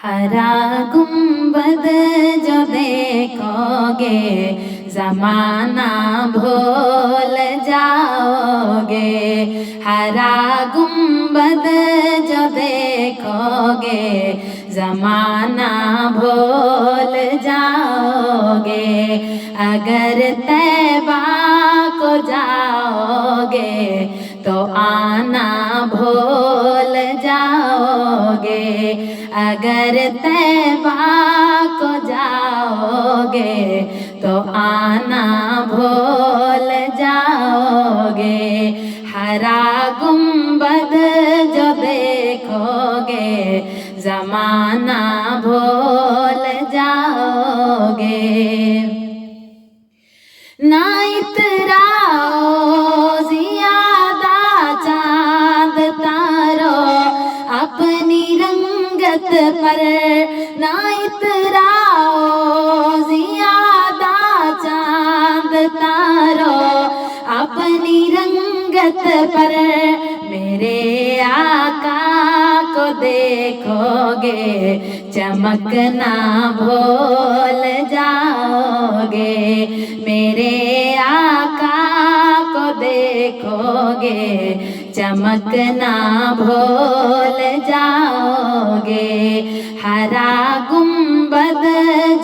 ہرا گنبد جو دیکھو گے زمانہ بھول جاؤ گے، ہرا گنبد جو دیکھو گے زمانہ بھول جاؤ گے، اگر طیبہ کو جاؤ گے تو آنا بھول جاؤ گے، اگر طیبہ کو جاؤ گے تو آنا بھول جاؤ گے، ہرا گنبد جو دیکھو گے زمانہ بھول جاؤ گے، نہ اتراؤ زیادہ چاند تارو اپنی رنگت پر، نہ اتراؤ زیادہ چاند تارو اپنی رنگت پر، میرے آقا کو دیکھو گے چمکنا بھول جاؤ گے، میرے آقا کو دیکھو گے چمکنا بھول جاؤ گے، ہرا گنبد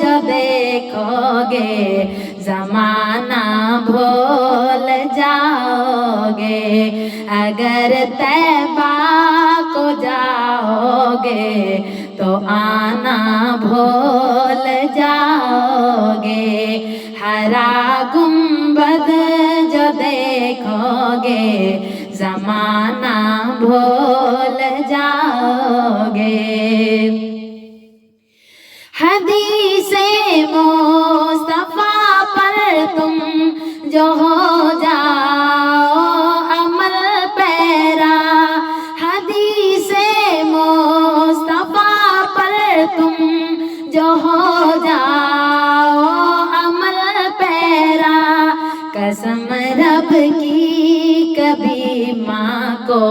جو دیکھو گے زمانہ بھول جاؤ گے، اگر طیبہ کو جاؤ گے تو آنا بھول جاؤ گے، ہرا گنبد جو دیکھو گے زمانہ بھول جاؤ گے، حدیث مصطفیٰ پر تم جو ہو جاؤ عمل پیرا، حدیث مصطفیٰ پر تم جو ہو جاؤ عمل پیرا، قسم رب کی کبھی ماں کو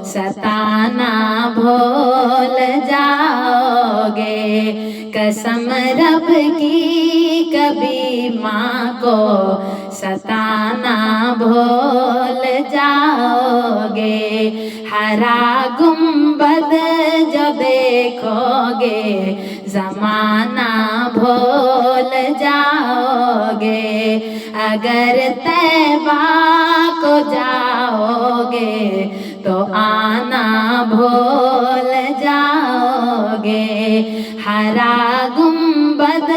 ستانا بھول جاؤ گے، قسم رب کی کبھی ماں کو ستانا بھول جاؤ گے، ہرا گنبد جو دیکھو گے زمانہ بھول جاؤ گے، اگر طیبہ کو جاؤ گے تو آنا بھول جاؤ گے، ہرا گنبد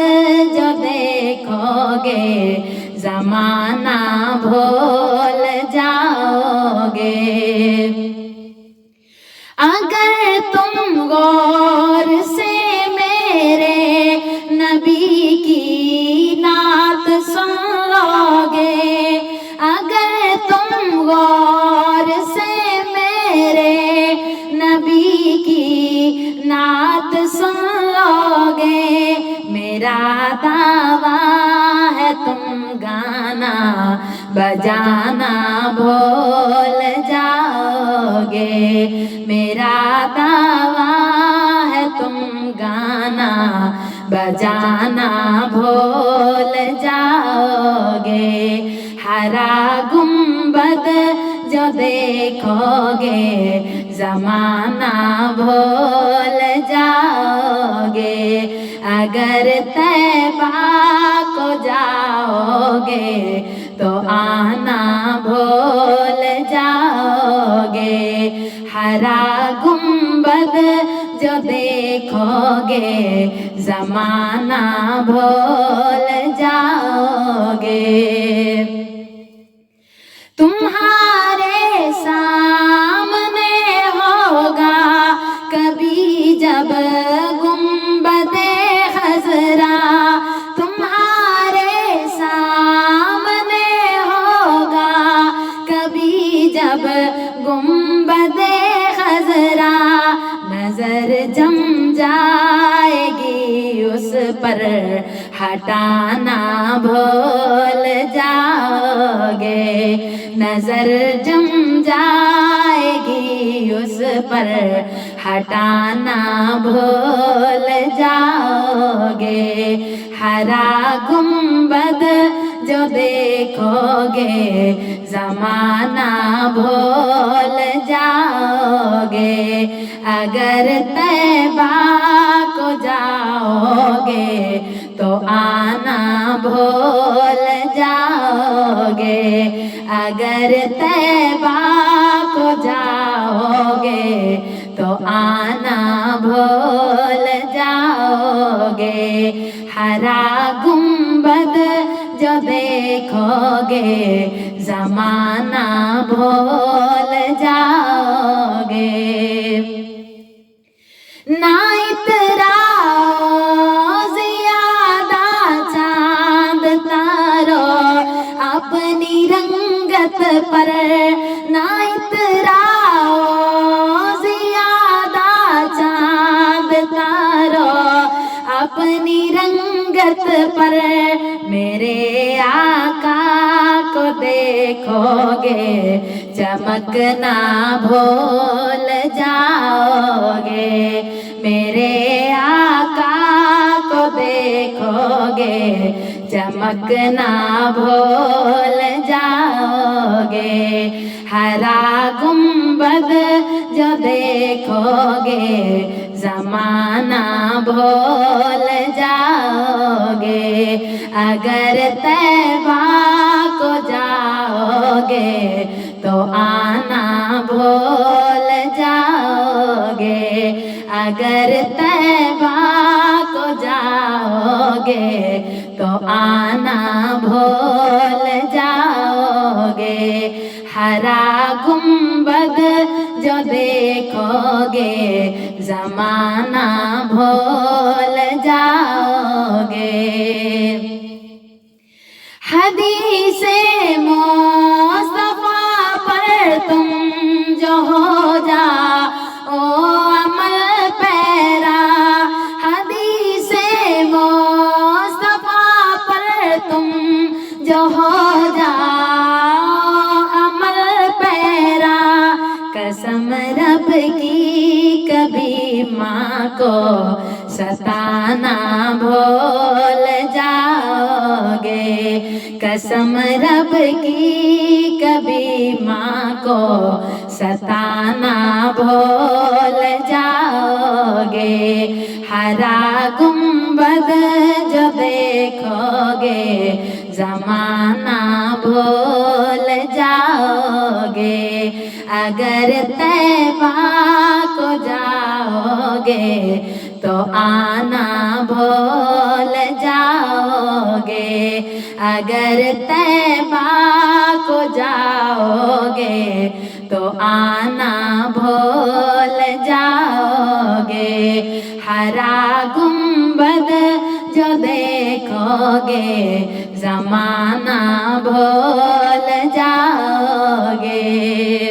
جو دیکھو گے زمانہ بھول جاؤ گے، اگر تم غور سے میرے نبی کی نعت سن لو گے، اگر تم غور سے میرے نبی کی نعت سن لو گے، میرا دعویٰ ہے تم گانا بجانا بھول جاؤ گے، میرا دعویٰ ہے تم گانا بجانا بھول جاؤ گے، ہرا گنبد جو دیکھو گے زمانہ بھول جاؤ گے، اگر طیبہ کو جاؤ گے تو آنا بھول جاؤ گے، ہرا گنبد جو دیکھو گے زمانہ بھول جاؤ گے، تمہارے سامنے ہوگا کبھی جب گنبد خضرا، تمہارے سامنے ہوگا کبھی جب گنبد خضرا، نظر جم جائے گی اس پر ہٹانا بھول جاؤ گے، نظر جم جائے گی اس پر ہٹانا بھول جاؤ گے، ہرا گنبد جو دیکھو گے زمانہ بھول جاؤ گے، اگر طیبہ کو جاؤ گے تو آنا بھول جاؤ گے، اگر طیبہ کو جاؤ گے تو آنا بھول جاؤ گے، ہرا گنبد جو دیکھو گے زمانہ بھول جاؤ گے، نہ اتراؤ زیادہ چاند تارو اپنی رنگت پر، نہ اتراؤ زیادہ چاند تارو اپنی رنگت پر، میرے آقا کو دیکھو گے چمکنا بھول جاؤ گے، میرے آقا کو دیکھو گے چمکنا بھول جاؤ گے، ہرا گنبد جو دیکھو گے زمانہ بھول جاؤ گے، اگر طیبہ کو جاؤ گے تو آنا بھول جاؤ گے، اگر طیبہ کو جاؤ گے تو آنا بھول جاؤ گے، ہرا گنبد جو دیکھو گے زمانہ بھول جاؤ گے، حدیث مصطفیٰ پر تم جو ہو جاؤ عمل پیرا، حدیث مصطفیٰ پر تم جو ہو جاؤ عمل پیرا، قسم رب کی کبھی ماں کو ستانا بھول جاؤ گے، قسم رب کی کبھی ماں کو ستانا بھول جاؤ گے، ہرا گنبد جو دیکھو گے زمانہ بھول جاؤ گے، اگر طیبہ کو جاؤ گے تو آنا بھول جاؤ گے، اگر طیبہ کو جاؤ گے تو آنا بھول جاؤ گے، ہرا گنبد جو دیکھو گے زمانہ بھول جاؤ گے،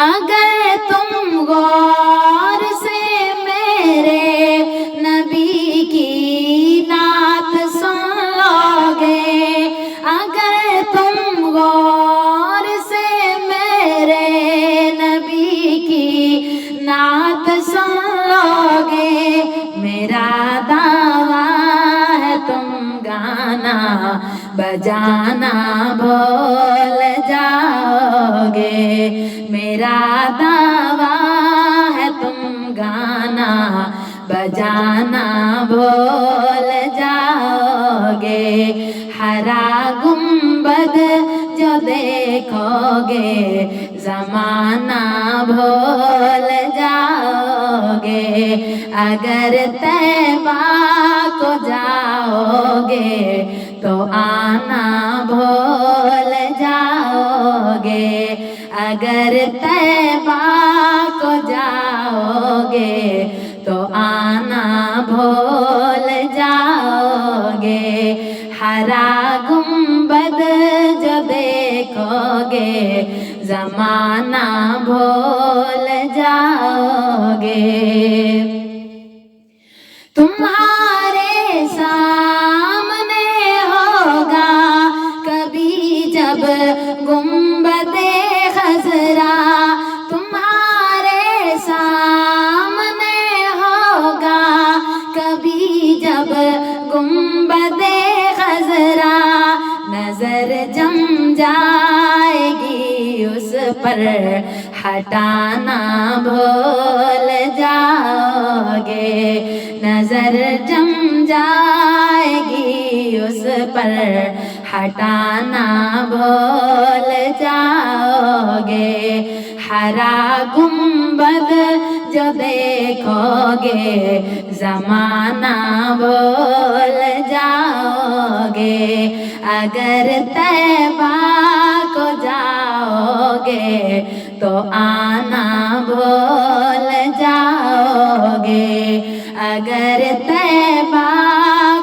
اگر تم غور سے میرے نبی کی نعت سن لو گے، اگر تم غور سے میرے نبی کی نعت سن لو گے، میرا دعویٰ ہے تم گانا بجانا بھول جاؤ گے، میرا دعویٰ ہے تم گانا بجانا بھول جاؤ گے، ہرا گنبد جو دیکھو گے زمانہ بھول جاؤ گے، اگر طیبہ کو جاؤ گے تو آنا بھول جاؤ گے، اگر طیبہ کو جاؤ گے تو آنا بھول جاؤ گے، ہرا گنبد جو دیکھو گے زمانہ بھول جاؤ گے، تمہارے سامنے ہوگا کبھی جب گنبد خضرا، تمہارے پر ہٹانا بھول جاؤ گے، نظر جم جائے گی اس پر ہٹانا بھول جاؤ گے، ہرا گنبد جو دیکھو گے زمانہ بھول جاؤ گے، اگر طیبہ کو جاؤ گے تو آنا بھول جاؤ گے، اگر طیبہ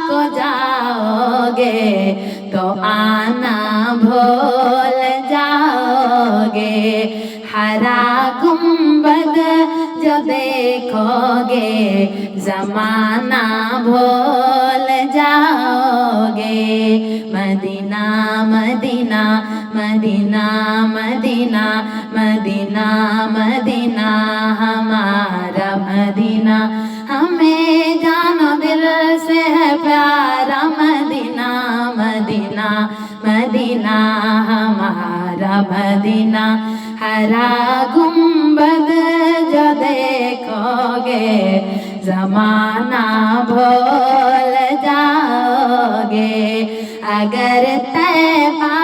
کو جاؤ گے تو آنا بھول جاؤ گے، ہرا گنبد جو دیکھو گے زمانہ بھول جاؤ گے، مدینہ مدینہ مدینہ مدینہ مدینہ مدینہ ہمارا مدینہ، ہمیں جان و دل سے ہے پیارا مدینہ مدینہ مدینہ ہمارا مدینہ، ہرا گنبد جو دیکھو گے زمانہ بھول جاؤ گے، اگر طیبہ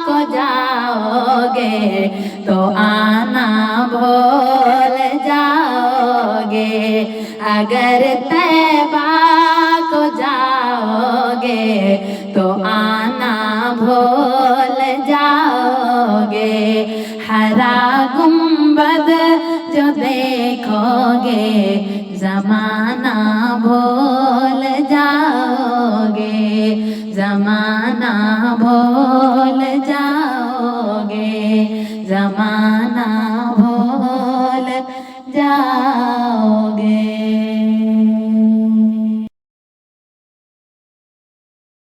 کو جاؤ گے تو آنا بھول جاؤ گے، اگر طیبہ کو جاؤ گے تو آنا بھول جاؤ گے، ہرا گنبد جو دیکھو گے زمانہ بھول جاؤ گے، زمانہ بھول جاؤ گے، زمانہ